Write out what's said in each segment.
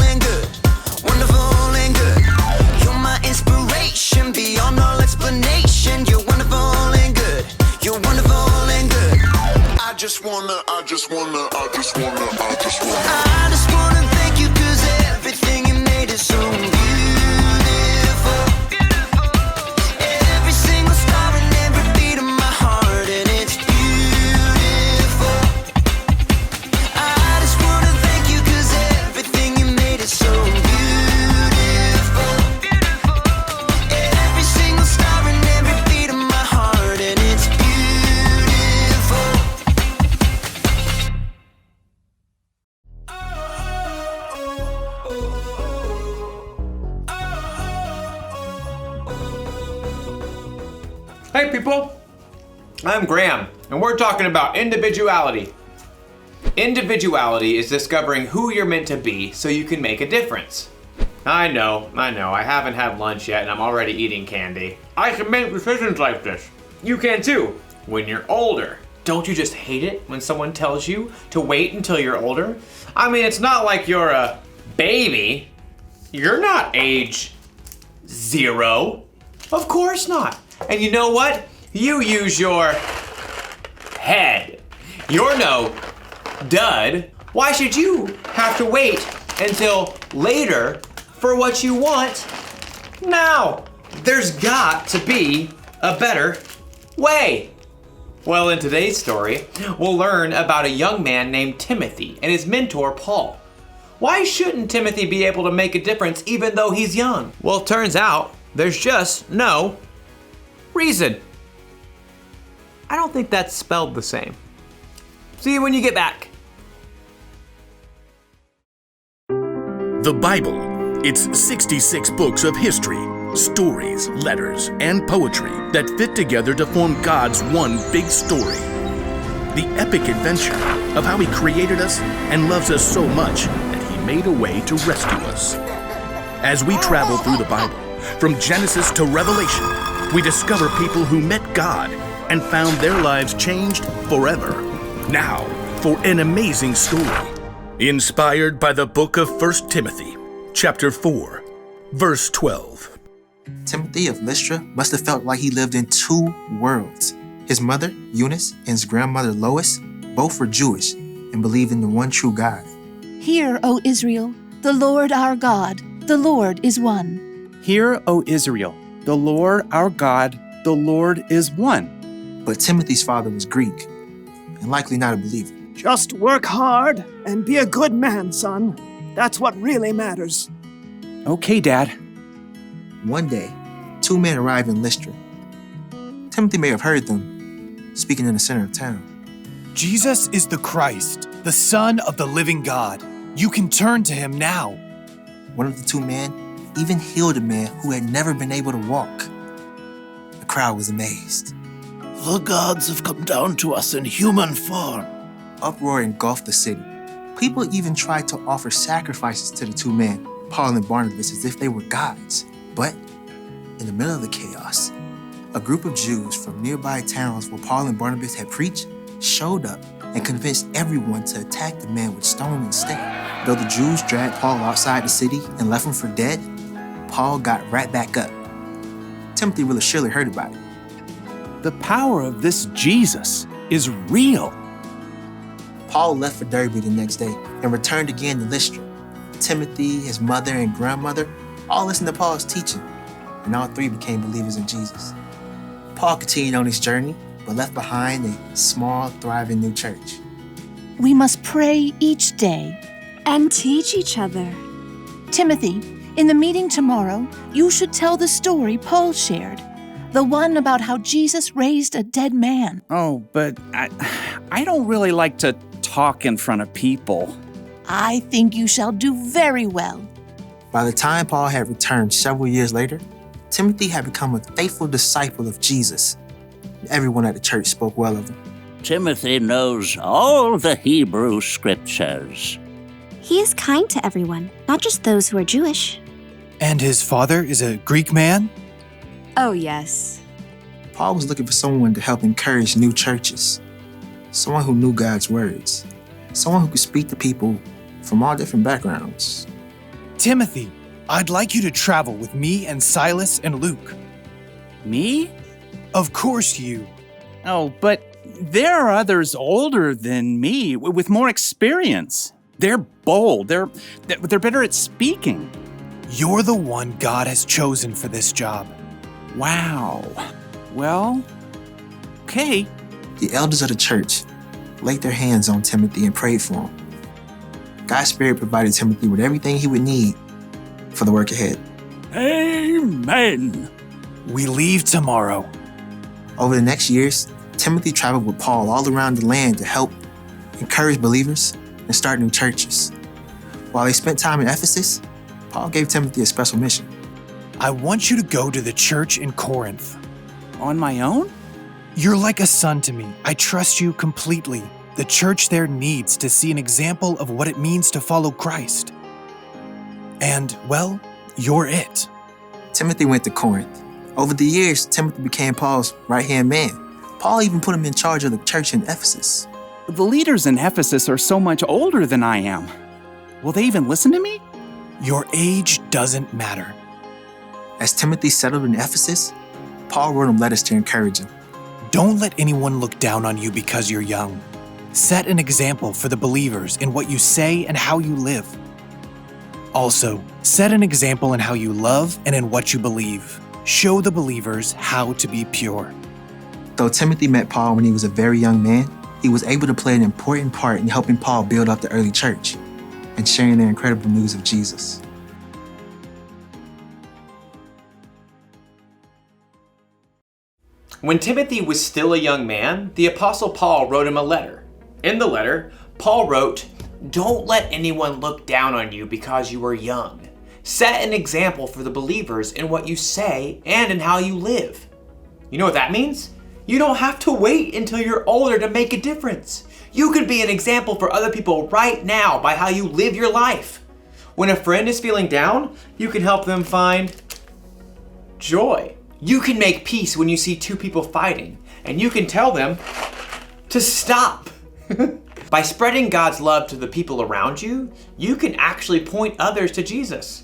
and good, wonderful and good. You're my inspiration beyond all explanation. You're wonderful and good, you're wonderful and good. I just wanna thank you, 'cause everything you made is so beautiful. Every single star and every beat of my heart, and it's beautiful. I just wanna thank you, 'cause everything you made is so beautiful. Every single star and every beat of my heart, and it's beautiful. Hey people, I'm Graham, and we're talking about individuality. Individuality is discovering who you're meant to be so you can make a difference. I know, I haven't had lunch yet and I'm already eating candy. I can make decisions like this. You can too, when you're older. Don't you just hate it when someone tells you to wait until you're older? I mean, it's not like you're a baby. You're not age 0. Of course not. And you know what? You use your head. You're no dud. Why should you have to wait until later for what you want now? There's got to be a better way. Well, in today's story, we'll learn about a young man named Timothy and his mentor, Paul. Why shouldn't Timothy be able to make a difference even though he's young? Well, it turns out there's just no reason. I don't think that's spelled the same. See you when you get back. The Bible. It's 66 books of history, stories, letters, and poetry that fit together to form God's one big story. The epic adventure of how He created us and loves us so much that He made a way to rescue us. As we travel through the Bible, from Genesis to Revelation, we discover people who met God and found their lives changed forever. Now, for an amazing story, inspired by the book of 1 Timothy, chapter 4, verse 12. Timothy of Lystra must have felt like he lived in two worlds. His mother, Eunice, and his grandmother, Lois, both were Jewish and believed in the one true God. Hear, O Israel, the Lord our God, the Lord is one. Hear, O Israel, the Lord our God, the Lord is one. But Timothy's father was Greek and likely not a believer. Just work hard and be a good man, son. That's what really matters. Okay, Dad. One day, two men arrived in Lystra. Timothy may have heard them speaking in the center of town. Jesus is the Christ, the Son of the living God. You can turn to Him now. One of the two men even healed a man who had never been able to walk. The crowd was amazed. The gods have come down to us in human form. Uproar engulfed the city. People even tried to offer sacrifices to the two men, Paul and Barnabas, as if they were gods. But in the middle of the chaos, a group of Jews from nearby towns where Paul and Barnabas had preached showed up and convinced everyone to attack the man with stone instead. Though the Jews dragged Paul outside the city and left him for dead, Paul got right back up. Timothy really surely heard about it. The power of this Jesus is real. Paul left for Derbe the next day and returned again to Lystra. Timothy, his mother, and grandmother all listened to Paul's teaching, and all three became believers in Jesus. Paul continued on his journey, but left behind a small, thriving new church. We must pray each day. And teach each other. Timothy, in the meeting tomorrow, you should tell the story Paul shared. The one about how Jesus raised a dead man. Oh, but I don't really like to talk in front of people. I think you shall do very well. By the time Paul had returned several years later, Timothy had become a faithful disciple of Jesus. Everyone at the church spoke well of him. Timothy knows all the Hebrew scriptures. He is kind to everyone, not just those who are Jewish. And his father is a Greek man? Oh, yes. Paul was looking for someone to help encourage new churches. Someone who knew God's words. Someone who could speak to people from all different backgrounds. Timothy, I'd like you to travel with me and Silas and Luke. Me? Of course you. Oh, but there are others older than me with more experience. They're bold. They're better at speaking. You're the one God has chosen for this job. Wow. Well, okay. The elders of the church laid their hands on Timothy and prayed for him. God's Spirit provided Timothy with everything he would need for the work ahead. Amen. We leave tomorrow. Over the next years, Timothy traveled with Paul all around the land to help encourage believers and start new churches. While they spent time in Ephesus, Paul gave Timothy a special mission. I want you to go to the church in Corinth. On my own? You're like a son to me. I trust you completely. The church there needs to see an example of what it means to follow Christ. And, well, you're it. Timothy went to Corinth. Over the years, Timothy became Paul's right-hand man. Paul even put him in charge of the church in Ephesus. The leaders in Ephesus are so much older than I am. Will they even listen to me? Your age doesn't matter. As Timothy settled in Ephesus, Paul wrote him letters to encourage him. Don't let anyone look down on you because you're young. Set an example for the believers in what you say and how you live. Also, set an example in how you love and in what you believe. Show the believers how to be pure. Though Timothy met Paul when he was a very young man, he was able to play an important part in helping Paul build up the early church and sharing their incredible news of Jesus. When Timothy was still a young man, the Apostle Paul wrote him a letter. In the letter, Paul wrote, "Don't let anyone look down on you because you are young. Set an example for the believers in what you say and in how you live." You know what that means? You don't have to wait until you're older to make a difference. You could be an example for other people right now by how you live your life. When a friend is feeling down, you can help them find joy. You can make peace when you see two people fighting, and you can tell them to stop. By spreading God's love to the people around you, you can actually point others to Jesus.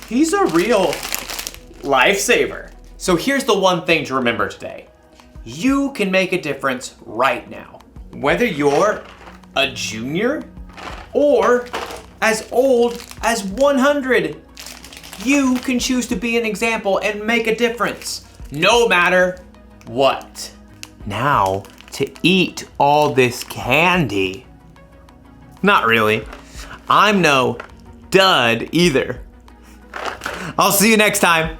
He's a real lifesaver. So here's the one thing to remember today. You can make a difference right now. Whether you're a junior or as old as 100, you can choose to be an example and make a difference, no matter what. Now, to eat all this candy. Not really. I'm no dud either. I'll see you next time.